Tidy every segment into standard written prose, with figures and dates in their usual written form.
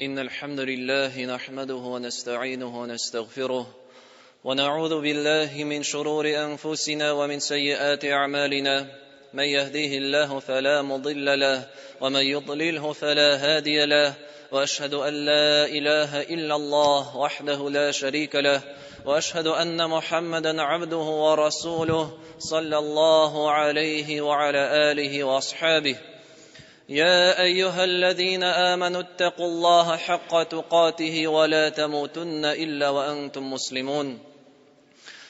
إن الحمد لله نحمده ونستعينه ونستغفره ونعوذ بالله من شرور أنفسنا ومن سيئات أعمالنا من يهديه الله فلا مضل له ومن يضلله فلا هادي له وأشهد أن لا إله إلا الله وحده لا شريك له وأشهد أن محمدا عبده ورسوله صلى الله عليه وعلى آله وأصحابه يا أيها الذين آمنوا اتقوا الله حق تقاته ولا تموتن إلا وأنتم مسلمون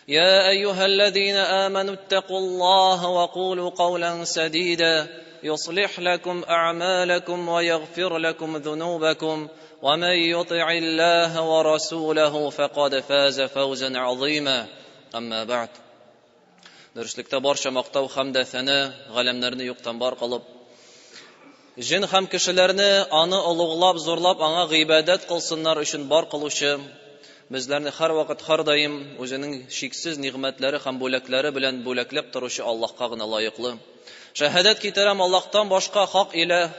يا أيها الذين آمنوا اتقوا الله وقولوا قولا سديدا يصلح لكم أعمالكم ويغفر لكم ذنوبكم ومن يطع الله ورسوله فقد فاز فوزا عظيما أما بعد Дөреслекте барча мактау һәм дә сана галәмнәрне юктан бар кылып Jin һәм кешеләрне аны улуглап, зурлап, аңа гыйбадат кылсыннар өчен бар кылучы, безләрне һәр вакыт, һәр даим үзенең шиксез нигъмәтләре һәм бүләкләре белән бүләкләп торучы Аллаһка гына лаеклы. Шәһадәт китерәм, Аллаһтан башка хак илаһ,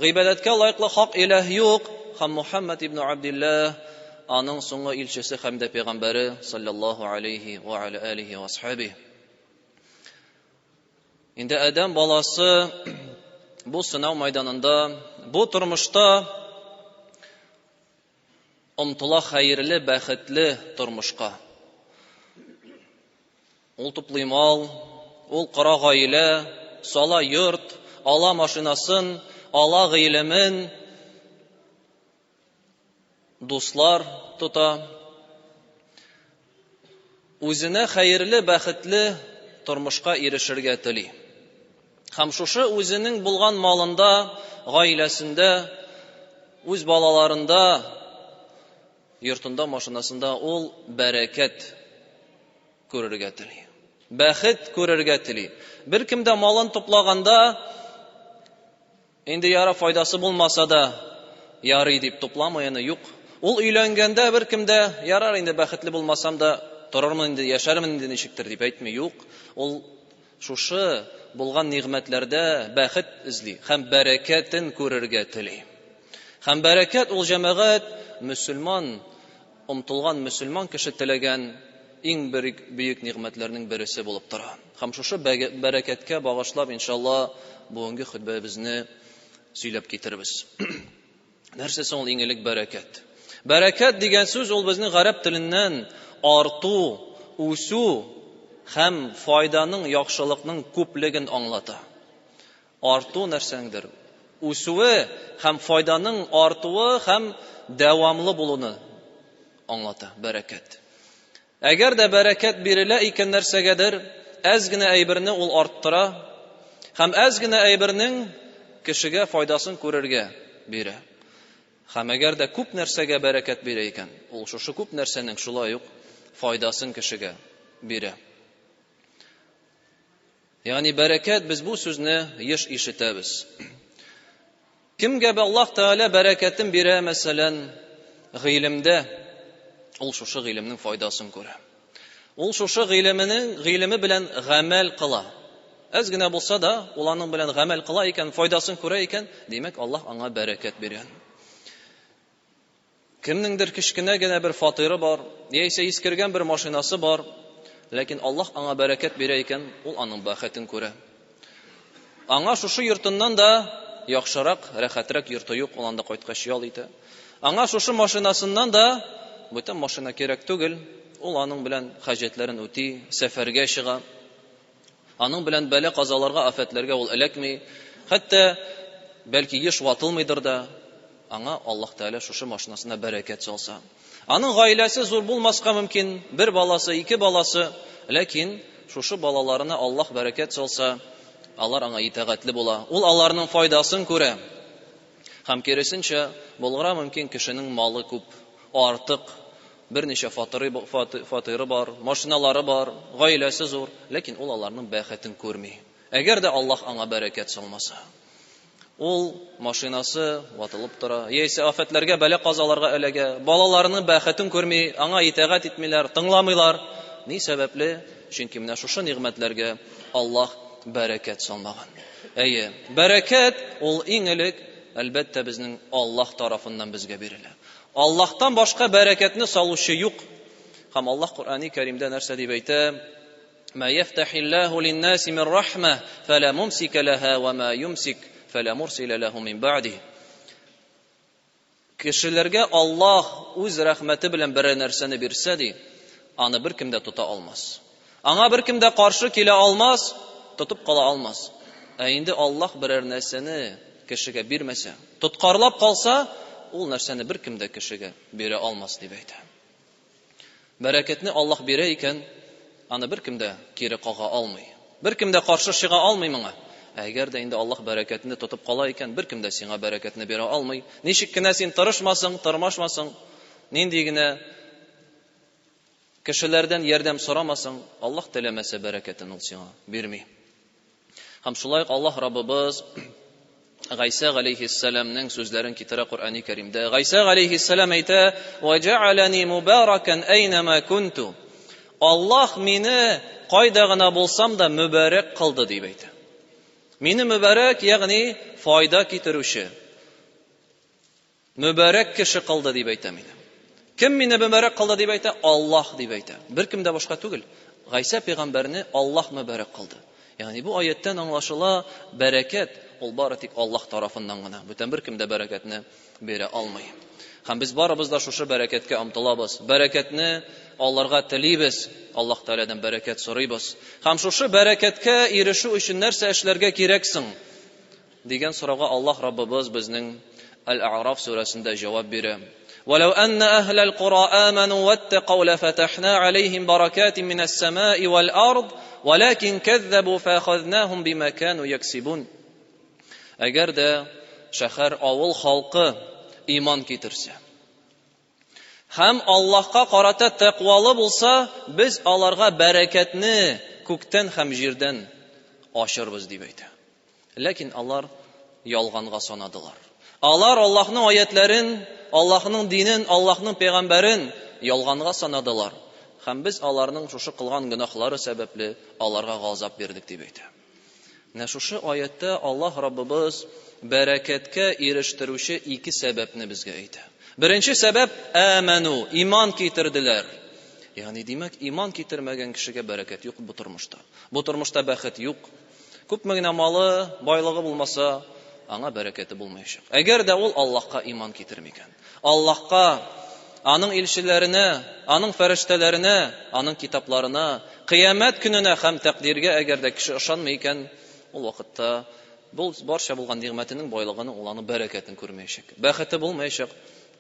гыйбадаткә лаеклы хак илаһ юк, һәм Мухаммад ибн Абдуллаһ аның соңгы илчесе һәм дә пәйгамбәре саллаллаһу алейхи ва аля алихи ва асхабихи. Инде Адам баласы bu сынау майданында, bu тормышта омтыла хәерле, бәхетле тормышка. Ул туплый мал, ул кара гаилә, сала йорт, ала машинасын, ала гыйлемен, дуслар тота. Үзенә хәерле, бәхетле тормышка ирешергә тели. Һәм шушы үзенең булган малында, гаиләсендә, үз балаларында, йортында, машинасында ул бәрәкәт күрергә тели. Бәхет күрергә тели. Бер кем дә малын туплаганда, инде яра файдасы булмаса да, ярый дип тупламый аны, юк. Ул өйләнгәндә бер кем дә ярар инде бәхетле булмасам да, торырмын инде, яшәрмен инде ничектер дип әйтми, юк. Ул шушы булган нигъмәтләрдә бәхет эзли һәм бәрәкәтен күрергә тели. Һәм бәрәкәт ул җәмәгать мөселман, омтылган мөселман кеше теләгән иң бөек нигъмәтләрнең берсе булып тора. Һәм шушы бәрәкәткә багышлап иншалла бүгенге хутбәбезне сөйләп китербез. Нәрсә соң ул иң элек бәрәкәт? Бәрәкәт дигән сүз ул безнең гарәп теленнән арту, үсү һәм файданың, яхшылыкның күплеген аңлата. Арту нәрсәңдер? Үсүе һәм файданың артуы һәм дәвамлы булуны аңлата бәрәкәт. Әгәр дә бәрәкәт бирелә икән нәрсәгәдер, әз генә әйберне ул арттыра һәм әз генә әйбернең кешегә файдасын күрергә бирә. Һәм әгәр дә күп нәрсәгә бәрәкәт бирә икән, ул шушы күп нәрсәнең шулай ук файдасын кешегә бирә. Ягъни бәрәкәт, без бу сүзне еш ишетәбез. Кемгә Аллаһ Тәгалә бәрәкәтен бирә, мәсәлән, гыйлемдә, ул шушы гыйлемнең файдасын күрә. Ул шушы гыйлеме белән гамәл кыла. Әз генә булса да, ул аның белән гамәл кыла икән, файдасын күрә икән, димәк, Аллаһ аңа бәрәкәт биргән. Кемнеңдер кичкенә генә бер фатиры бар, яисә искергән бер машинасы бар, ләкин Аллаһ аңа бәрәкәт бирә икән, ул аның бәхетен күрә. Аңа шушы йортыннан да яхшырак, рәхәтрәк йорты юк, ул анда кайткач ял итә. Аңа шушы машинасыннан да бүтән машина кирәк түгел, ул аның белән хаҗәтләрен үти, сәфәргә чыга. Аның белән бәлә казаларга, афәтләргә ул эләкми, хәтта бәлки еш ватылмыйдыр да, аңа Аллаһ Тәгалә шушы машинасына бәрәкәт салса. Аның гаиләсе зур булмаска мөмкин, бер баласы, ике баласы, ләкин шушы балаларына Аллаһ бәрәкәт салса, алар аңа итәгатьле була. Ул аларның файдасын күрә. Һәм киресенчә, булырга мөмкин кешенең малы күп, артык, берничә фатиры бар, машиналары бар, гаиләсе зур, ләкин ул аларның бәхетен күрми. Әгәр дә Аллаһ аңа бәрәкәт салмаса, ул машинасы ватылып тора, яисә афәтләргә, бәлә-казаларга эләгә, балаларының бәхетен күрми, аңа итәгать итмиләр, тыңламыйлар. Ни сәбәпле? Чөнки менә шушы нигъмәтләргә Аллаһ бәрәкәт салмаган. Әйе, бәрәкәт ул иң элек әлбәттә безнең Аллаһ тарафыннан безгә бирелә. Аллаһтан башка бәрәкәтне салучы юк. Һәм Аллаһ Куръани Кәримдә нәрсә дип әйтә? Ма яфтахиллаху лин-наси мин рахма фала мумсика лаха ва ма юмсик фала мурсила лаху мин баъди. Кешеләргә Аллаһ үз рәхмәте белән бер нәрсәне бирсә ди, аны беркем дә тота алмас. Аңа беркем дә каршы килә алмас, тотып кала алмас. Ә инде Аллаһ берәр нәрсәне кешегә бирмәсә, тоткарлап калса, ул нәрсәне беркем дә кешегә бирә алмас дип әйтә. Бәрәкәтне Аллаһ бирә икән, аны беркем дә кире кага алмый. Беркем дә каршы чыга алмый моңа. Әгәр дә инде Аллаһ бәрәкәтне тотып кала икән, беркем дә сиңа бәрәкәтне бирә алмый. Ничек кенә син тырышмасың, тырмашмасың, нинди генә кешеләрдән ярдәм сорамасың, Аллаһ теләмәсә бәрәкәтен ул сиңа бирми. Һәм шулай Аллаһ Раббыбыз Гайса алейхиссаламның сүзләрен китерә Куръани Кәримдә. Гайса алейхиссалам әйтә: "Ва джа'алани мубаракан айнама кунту." Аллаһ мине кайда гына булсам да мөбарәк кылды дип әйтә. Мине мөбарәк, ягъни файда китерүче, мөбарәк кеше кылды дип әйтә мине. Кем мине мөбарәк кылды дип әйтә? Аллаһ дип әйтә. Беркем дә башка түгел. Гайса пәйгамбәрне Аллаһ мөбарәк кылды. Ягъни бу аяттан аңлашыла, бәрәкәт ул бары тик Аллаһ тарафыннан гына. Бүтән беркем дә бәрәкәтне бирә алмый. Һәм без барыбыз да шушы бәрәкәткә омтылабыз. Бәрәкәтне алырга телибез. Аллаһ Тәгаләдән бәрәкәт сорыйбыз. Һәм шушы бәрәкәткә ирешү өчен нәрсә эшләргә кирәксең дигән сорауга Аллаһ Раббыбыз безнең Ал-А'раф сүрәсендә җавап бирә. وَلَوْ أَنَّ أَهْلَ الْقُرَىٰ آمَنُوا وَاتَّقَوْا لَفَتَحْنَا عَلَيْهِمْ بَرَكَاتٍ مِنَ السَّمَاءِ وَالْأَرْضِ وَلَكِنْ كَذَّبُوا فَأَخَذْنَاهُمْ بِمَا كَانُوا يَكْسِبُونَ. Әгәр дә шәһәр, авыл халкы иман китерсә һәм Аллаһка карата тәкъвалы булса, без аларга бәрәкәтне күктән һәм җирдән ашырбыз дип әйтә. Ләкин алар ялганга санадылар. Алар Аллаһның аятларын, Аллаһның динен, Аллаһның пәйгамбәрен ялганга санадылар. Һәм без аларның шушы кылган гөнаһлары сәбәпле аларга газап бирдек дип әйтә. Менә шушы аятта Аллаһ Раббыбыз бәрәкәткә ирештерүче ике сәбәпне безгә әйтә. Беренче сәбәп аману, иман китерделәр. Ягъни димәк, иман китермәгән кешегә бәрәкәт юк бу тормышта. Бу тормышта бәхет юк. Күпме генә малы, байлыгы булмаса, аңа бәрәкәте булмаячак. Әгәр дә ул Аллаһка иман китермәгән. Аллаһка, аның илчеләренә, аның фәрештәләренә, аның китапларына, кыямәт көненә һәм тәкъдиргә әгәр дә кеше ышанмый икән, ул вакытта бу барча булган нигъмәтенең байлыгын, ул аның бәрәкәтен күрмәячәк. Бәхете булмаячак,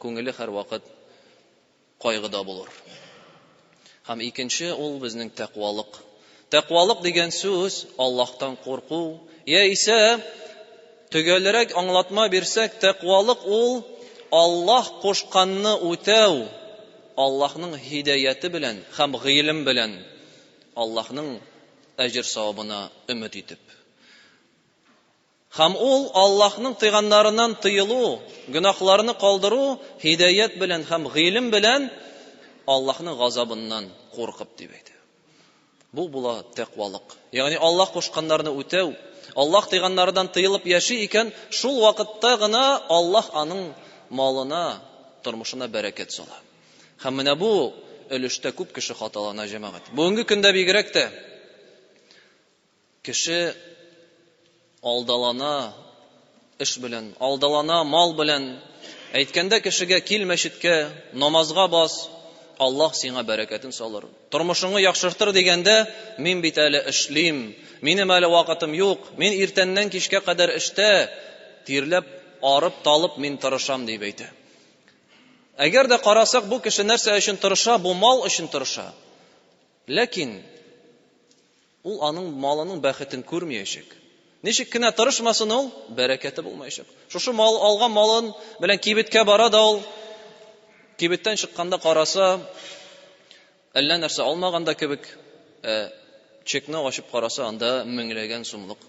күңеле һәр вакыт кайгыда булыр. Һәм икенче ул безнең тәкъвалык. Тәкъвалык дигән сүз Аллаһтан курку, яисә төгәлрәк аңлатма бирсәк, тәкъвалык ул Аллаһ кушканны үтәү, Аллаһның һидаяте белән һәм гыйлем белән Аллаһның әҗр савабына өмет итеп. Һәм ул Аллаһның тыйганнарыннан тыелу, гөнаһларны калдыру, һидаят белән һәм гыйлем белән Аллаһның газабыннан куркып дип әйтә. Бу була тәкъвалык. Ягъни Аллаһ кушканнарны үтәү, Аллаһ тыйганнардан тыелып яши икән, шул вакытта гына Аллаһ аның малына, тормышына бәрәкәт сала. Һәм менә бу өлештә күп кеше хаталана, җәмәгать. Бүгенге көндә бигрәк тә кеше алдалана эш белән, алдалана мал белән. Әйткәндә кешегә кил мәчеткә, намазга бас, Аллаһ сиңа бәрәкәтен салыр. Тормышыңны яхшыртыр дигәндә, мин бит әле эшлим, минем әле вакытым юк, мин иртәннән кичкә кадәр эштә, тирләп, арып, талып мин тырышам дип әйтә. Әгәр дә карасак, бу кеше нәрсә өчен тырыша? Бу мал өчен тырыша. Ләкин ул аның малының бәхетен күрмәячәк. Ничек кенә тырышмасын ул, бәрәкәте булмаячак. Шушы мал алган малын белән кибеткә бара да ул, кибеттән чыкканда караса, әллә нәрсә алмаганда кебек, чекне ачып караса, анда меңләгән сумлык.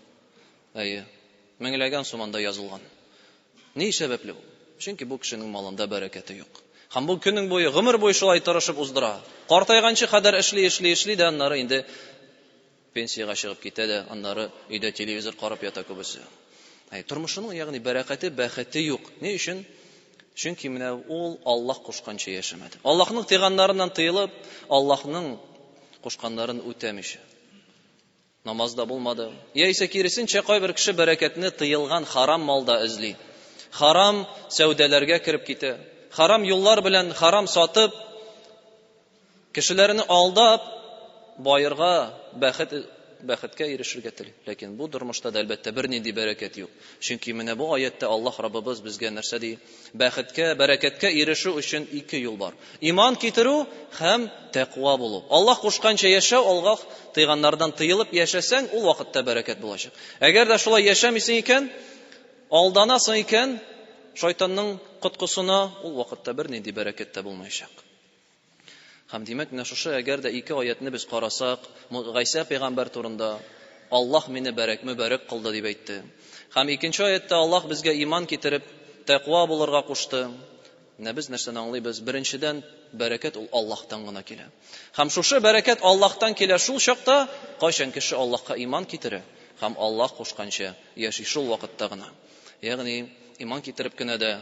Меңләгән сум анда язылган. Ни сәбәпле бу? Чөнки бу кешенең малында бәрәкәте юк. Һәм бу көннең буе, гомер буе шулай тырышып уздыра. Картайганчы кадәр эшли дә, аннары инде пенсияга чыгып китә дә, аннары өйдә телевизор карап ята күбесе. Тормышының, ягъни бәрәкәте, бәхете юк. Ни өчен? Чөнки менә ул Аллаһ кушканча яшәмәде. Аллаһның тыйганнарыннан тыелып, Аллаһның кушканнарын үтәмичә. Намазда булмады. Яисә киресенчә, кайбер кеше бәрәкәтне тыелган харам малда эзли. Харам сәүдәләргә кирип китә. Харам юллар белән харам сатып, кешеләрне алдап, байырга, бәхеткә ирешергә тели. Ләкин бу тормышта да әлбәттә бернинди бәрәкәт юк. Чөнки менә бу аятта Аллаһ Раббыбыз безгә нәрсә ди? Бәхеткә, бәрәкәткә ирешү өчен ике юл бар. Иман китерү һәм тәкъва булу. Аллаһ кушканча яшәү, Аллаһ тыйганнардан тыелып яшәсәң, ул вакытта бәрәкәт булачак. Әгәр дә шулай яшәмисең икән, алданасың икән, шайтанның коткысына, ул вакытта бернинди бәрәкәт тә булмаячак. Һәм димәк, менә шушы әгәр дә ике аятны без карасак, Гайса пәйгамбәр турында Аллаһ мине мөбарәк кылды дип әйтте. Һәм икенче аятта Аллаһ безгә иман китереп, тәкъва булырга кушты. Менә без нәрсәне аңлыйбыз? Беренчедән, бәрәкәт ул Аллаһтан гына килә. Һәм шушы бәрәкәт Аллаһтан килә шул чакта, кайчан кеше Аллаһка иман китерә һәм Аллаһ кушканча яши, шул вакытта гына. Ягъни иман китереп кенә дә,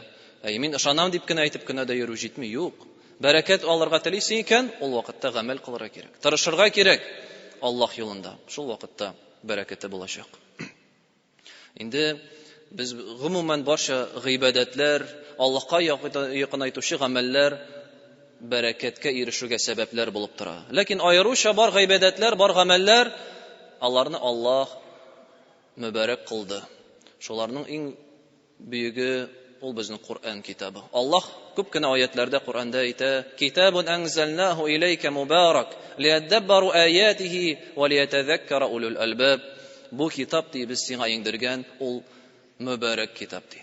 мин ышанам дип кенә әйтеп кенә дә йөрү җитми, юк. Бәрәкәт алырга телисең икән, ул вакытта гамәл кылырга кирәк. Тырышырга кирәк Аллаһ юлында. Шул вакытта бәрәкәте булачак. Инде без гомумән барча гыйбадәтләр, Аллаһка якынайтучы гамәлләр бәрәкәткә ирешүгә сәбәпләр булып тора. Ләкин аеруча бар гыйбадәтләр, бар гамәлләр, аларны Аллаһ мөбарәк кылды. Шуларның иң бүйеге ул безнең Кур'ан китабы. Аллаһ күп кенә аятларда Кур'анда әйтә: "Китабун анзалнаху илейка мубарак, лиядаббару аятихи ва лиятадhakкара улул албаб." Бу китап ди без сиңа иңдергән, ул мөбарәк китап ди.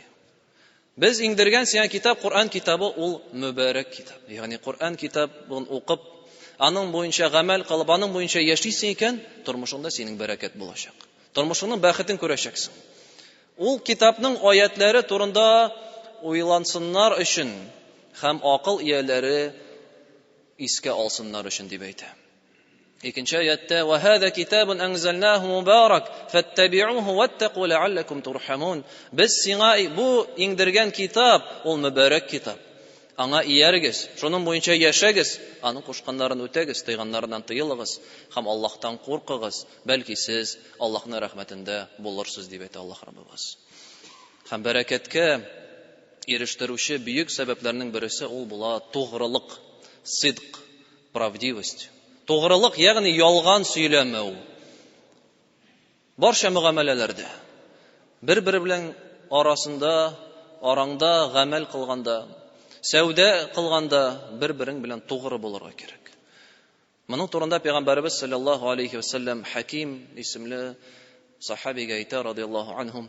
Без иңдергән сиңа китап, Кур'ан китабы, ул мөбарәк китап. Ягъни Кур'ан китабын укып, аның буенча гамәл кылып, аның буенча яшисең икән, тормышыңда синең бәрәкәт булачак. Тормышыңның бәхетен күрәчәксең. Ул китапның аятлары турында уйлансыннар өчен һәм акыл ияләре искә алсыннар өчен дип әйтә. Икенче аятта: "Ва хада китабун анзалнаху мубарак, фаттаби'уһу ваттaqу ла'аллакум турхамун." Без сиңа бу иңдергән китап, ул мөбарәк китап. Аңа иярегез, шуның буенча яшәгез, аның кушканнарын үтәгез, тыйганнарыннан тыелыгыз һәм Аллаһтан куркыгыз, бәлки сез Аллаһның рәхмәтендә булырсыз дип әйтә Аллаһ Раббыбыз. Һәм бәрәкәткә ирештерүче бөек сәбәпләрнең берсе ул була тугрылык, сидq, правдивость. Тугрылык, ягъни ялган сөйләмәү. Барча мөгамәләләрдә бер-бер белән араңда гамәл кылганда, сәүдә кылганда бер-берең белән тугры булырга кирәк. Моның турында Пәйгамбәрбез саллаллаһу алейхи ва саллям Хаким исемле сахабигә әйтә радиллаһу анһум: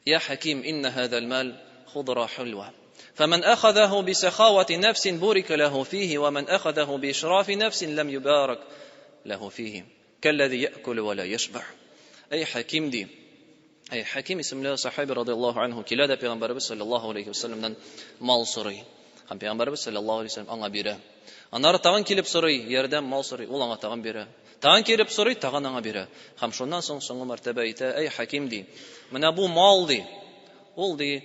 "Я Хаким, инна хаза ал-мал خضرة حلوة فمن أخذه بسخاوة نفس بورك له فيه ومن أخذه بإشراف نفس لم يبارك له فيه كالذي يأكل ولا يشبع." أي حكيم دي، أي حكيم اسم الله صحابي رضي الله عنه كلا دا پیغمبر صلى الله عليه وسلم نن مال سوري هم پیغمبر صلى الله عليه وسلم аңа бирә. Аннары тагын килеп сорый, ярдәм мал сорый, ул аңа тагын бирә. Тагын килеп сорый, тагын аңа бирә. Һәм шуннан соң соңгы мәртәбә әйтә: "Әй Хаким ди, менә бу мал ди, ул ди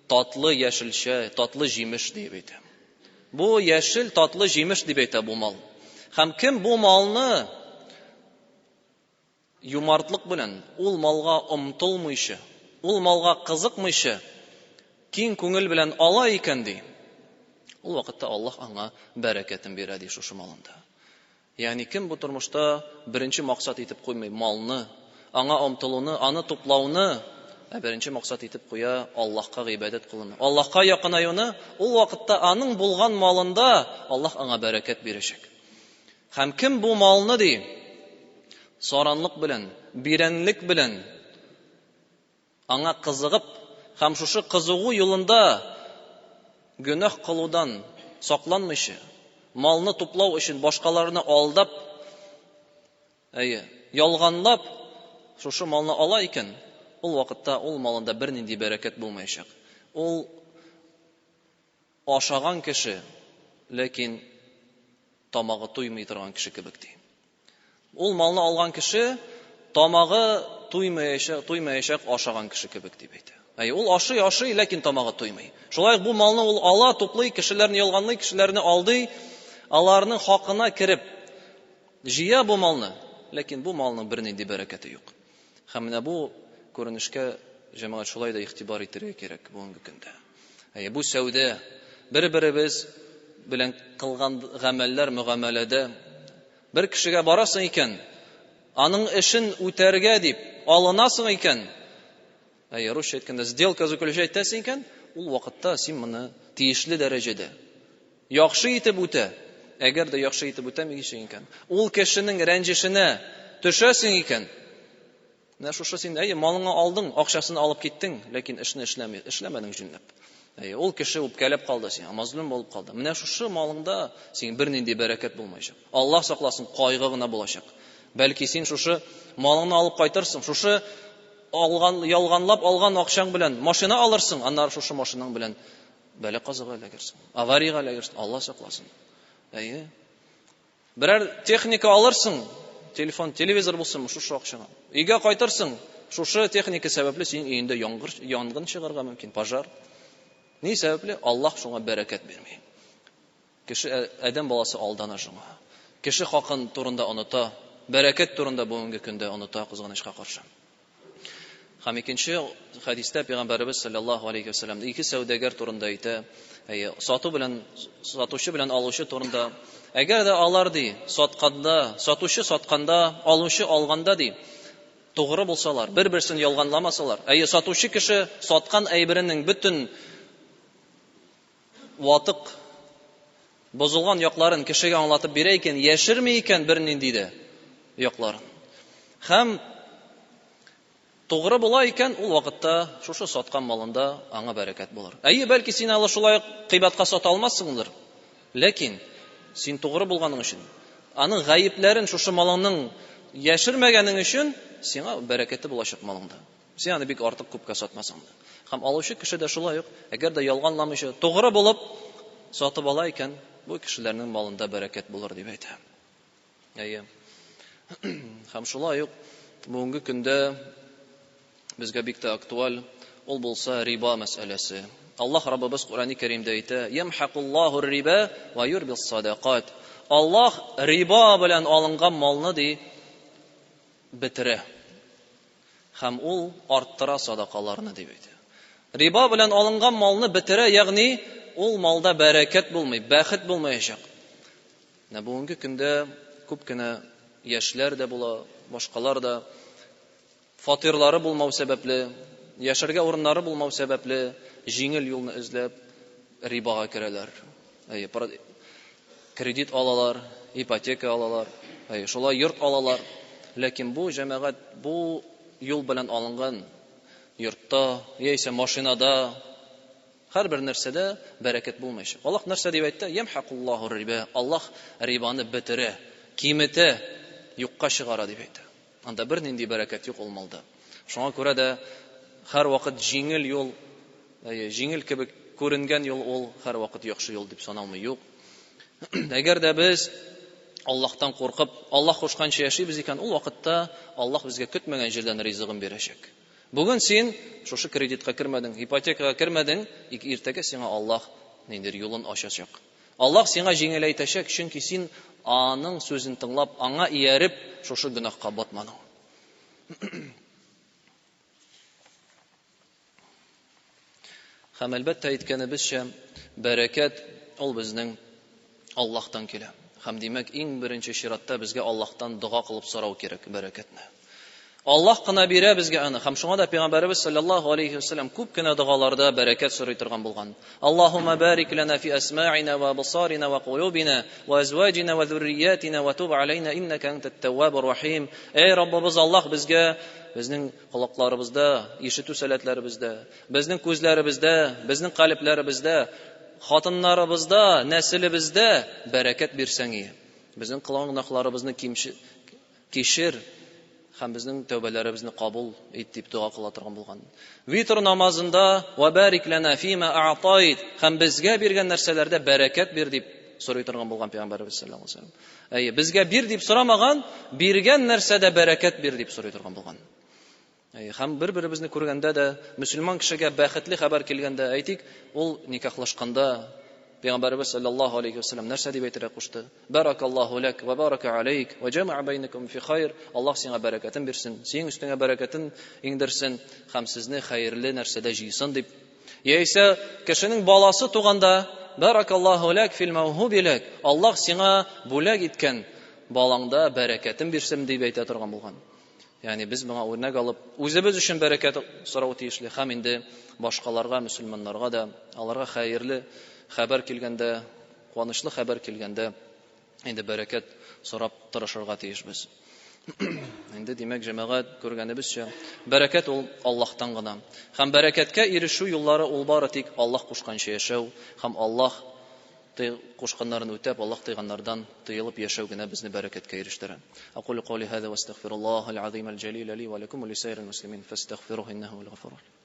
татлы яшелчә, татлы җимеш дип әйтә. Бу яшел татлы җимеш дип әйтә бу мал. Һәм кем бу малны юмартлык белән, ул малга омтылмыйча, ул малга кызыкмыйча, киң күңел белән ала икән ди, ул вакытта Аллаһ аңа бәрәкәтен бирә ди шушы малында." Ягъни кем бу тормышта беренче максат итеп куймый малны, аңа омтылуны, аны туплауны, беренче максат итеп куя Аллаһка гыйбадәт кылуны, Аллаһка якынаюны, ул вакытта аның булган малында Аллаһ аңа бәрәкәт бирәчәк. Һәм кем бу малны ди саранлык белән, бирәнлек белән аңа кызыгып, һәм шушы кызыгу юлында гөнаһ кылудан сакланмыйча, малны туплау өчен башкаларны алдап, ялганлап, шушы малны ала икән, ул вакытта ул малында бернинди бәрәкәт булмаячак. Ул ашаган кеше, ләкин тамагы туймый торган кеше кебек ди. Ул малны алган кеше тамагы туймаячак ашаган кеше кебек дип әйтә. Ул ашый, ләкин тамагы туймый. Шулай бу малны ул ала, туплый, кешеләрне ялганлый, кешеләрне алдый, аларның хакына кирип җыя бу малны, ләкин бу малның бернинди бәрәкәте юк. Һәм менә бу күренешкә җәмәгать шулай да игътибар итәргә кирәк бүгенге көндә. Бу сәүдә, бер-беребез белән кылган гамәлләр, мөгамәләдә бер кешегә барасың икән, аның эшен үтәргә дип алынасың икән, русча әйткәндә сделка заключается икән, ул вакытта син моны тиешле дәрәҗәдә яхшы итеп үтә. Әгәр дә яхшы итеп үтәмәгән икән, ул кешенең рәнҗешенә төшәсең икән, менә шушы син малыңны алдың, акчасын алып киттең, ләкин эшне эшләмәдең җүнләп. Ул кеше үпкәләп калды сиңа, мазлум булып калды. Менә шушы малыңда син бернинди бәрәкәт булмаячак. Аллаһ сакласын, кайгы гына булачак. Бәлки син шушы малыңны алып кайтырсың, шушы ялганлап алган акчаң белән машина алырсың, аннары шушы машинаң белән бәла-казага эләгерсең, аварияга эләгерсең, Аллаһ сакласын. Берәр техника алырсың, телефон, телевизор булсын шушы акчага. Өйгә кайтырсың, шушы техника сәбәпле син өендә янгын чыгарга мөмкин, пожар. Ни сәбәпле? Аллаһ шуңа бәрәкәт бирмәй. Кеше, адәм баласы алдана шуңа. Кеше хакын турында оныта, бәрәкәт турында бүгенге көндә оныта, кызганычка каршы. Һәм икенче хадистә Пәйгамбәрбез саллаллаһу алейхи ва саллям ике сәүдәгәр турында әйтә, сатучы белән алучы турында. Әгәр дә алар ди, сатучы сатканда, алучы алганда ди, тугры булсалар, бер-берсен ялганламасалар, сатучы кеше саткан әйберенең бөтен ватык бозылган якларын кешегә аңлатып бирә икән, яшерми икән бернинди дә якларын. Һәм тугры була икән, ул вакытта шушы саткан малында аңа бәрәкәт булыр. Бәлки син алы шулай кыйбатка сата алмассыңдыр, ләкин син тугры булганың өчен, аның гаепләрен шушы малыңның яшермәгәнең өчен сиңа бәрәкәте булачак малыңда. Син аны бик артык күпкә сатмасаң да. Һәм алучы кеше дә шулай ук, әгәр дә ялганламыйча, тугры булып сатып ала икән, бу кешеләрнең малында бәрәкәт булыр дип әйтә. Һәм шулай ук бүгенге көндә безгә бик тә актуаль, ул булса риба мәсьәләсе. Аллаһ Раббыбыз Куръан-ы Кәримдә әйтә: "Ямхакуллаху р-риба ва юрбис садақат." Аллаһ риба белән алынган малны ди бетерә. Һәм ул арттыра садакаларны дип әйтә. Риба белән алынган малны бетерә, ягъни ул малда бәрәкәт булмый, бәхет булмаячак. Бүгенге көндә күп кенә яшьләр дә була, башкалар да фатирлары булмау сәбәпле, яшәргә урыннары булмау сәбәпле җиңел юлны эзләп рибага керәләр. Кредит алалар, ипотека алалар, шулай йорт алалар. Ләкин бу җәмәгать бу юл белән алынган йортта, яисә машинада, һәрбер нәрсәдә бәрәкәт булмаячак. Аллаһ нәрсә дип әйтте? Ямхакуллаху р-риба. Аллаһ рибаны бетерә, киметә, юкка чыгара дип әйтә. Анда бернинди бәрәкәт юк ул малда. Шуңа күрә дә һәр вакыт җиңел юл, җиңел кебек күренгән юл ул һәр вакыт яхшы юл дип саналмый юк. Әгәр дә без Аллаһтан куркып, Аллаһ кушканча яшибез икән, ул вакытта Аллаһ безгә көтмәгән җирдән ризыгын бирәчәк. Бүген син шушы кредитка кермәдең, ипотекага кермәдең, иртәгә сиңа Аллаһ ниндер юлын ачачак. Аллаһ сиңа җиңеләйтәчәк, чөнки син аның сүзен тыңлап, аңа ияреп, шушы гөнаһка батманың. Һәм әлбәттә әйткәнебезчә, бәрәкәт ул безнең Аллаһтан килә. Һәм димәк, иң беренче чиратта безгә Аллаһтан дуга кылып сорау кирәк бәрәкәтне. Аллаһ кына бирә безгә аны. Һәм шуңа да Пәйгамбәрбез саллаллаһу алейхи ва саллям күп кенә дугаларда бәрәкәт сорый торган булган. Аллаһумма барик лана фи асма'ина ва абсарина ва кулубина ва азваҗина ва зурриятина ва туб алейна иннака антат тawwabur рахим. Эй Раббыбыз Аллаһ безгә безнең колакларыбызда, ишетү сәләтләребездә, безнең күзләребездә, безнең калпләребездә, хатыннарыбызда, нәселебездә бәрәкәт бирсәң. Безнең кылган гынаһларыбызны кичер һәм безнең тәүбәләребезне кабул ит дип дуа кыла торган булган. Витр намазында ва барик лана фима а'тайт, һәм безгә биргән нәрсәләрдә бәрәкәт бир дип сорый торган булган Пәйгамбәрбез саллаллаһу алейһи ва саллям. Безгә бир дип сорамаган, биргән нәрсәдә бәрәкәт бир дип сорый торган булган. Һәм бер-беребезне күргәндә дә, мөселман кешегә бәхетле хәбәр килгәндә, әйтик, ул никахлашканда Пәйгамбәрбез саллаллаһу алейһи ва саллям нәрсә дип әйтергә кушты? Баракаллаһу лак ва барака алейк ва җама'a байнакум фи хайр. Аллаһ сиңа бәрәкәтен бирсен, синең өстеңә бәрәкәтен иңдерсен һәм сезне хәерле нәрсәдә җыйсын дип. Яисә кешенең баласы туганда, баракаллаһу лак фил мавһуби лак. Аллаһ сиңа бүләк иткән балаңда бәрәкәтен бирсен дип әйтә торган булган. Ягъни без моңа үрнәк алып, үзебез өчен бәрәкәт сорау тиешле һәм инде башкаларга, мөселманнарга да аларга хәерле хәбәр килгәндә, куанычлы хәбәр килгәндә, инде бәрәкәт сорап тырышырга тиешбез. Инде димәк, җәмәгать күргәнебезчә, бәрәкәт ул Аллаһтан гына. Һәм бәрәкәткә ирешү юллары ул бары тик Аллаһ кушканча яшәү һәм Аллаһ кушканнарын үтәп, Аллаһ тыйганнардан тыелып яшәү генә безне бәрәкәткә ирештерә. Aqulu qawli hadha wa astaghfirullah al-azim al-jalil li wa lakum wa li sairil muslimin fastaghfiruhu innahu al-ghafurur rahim.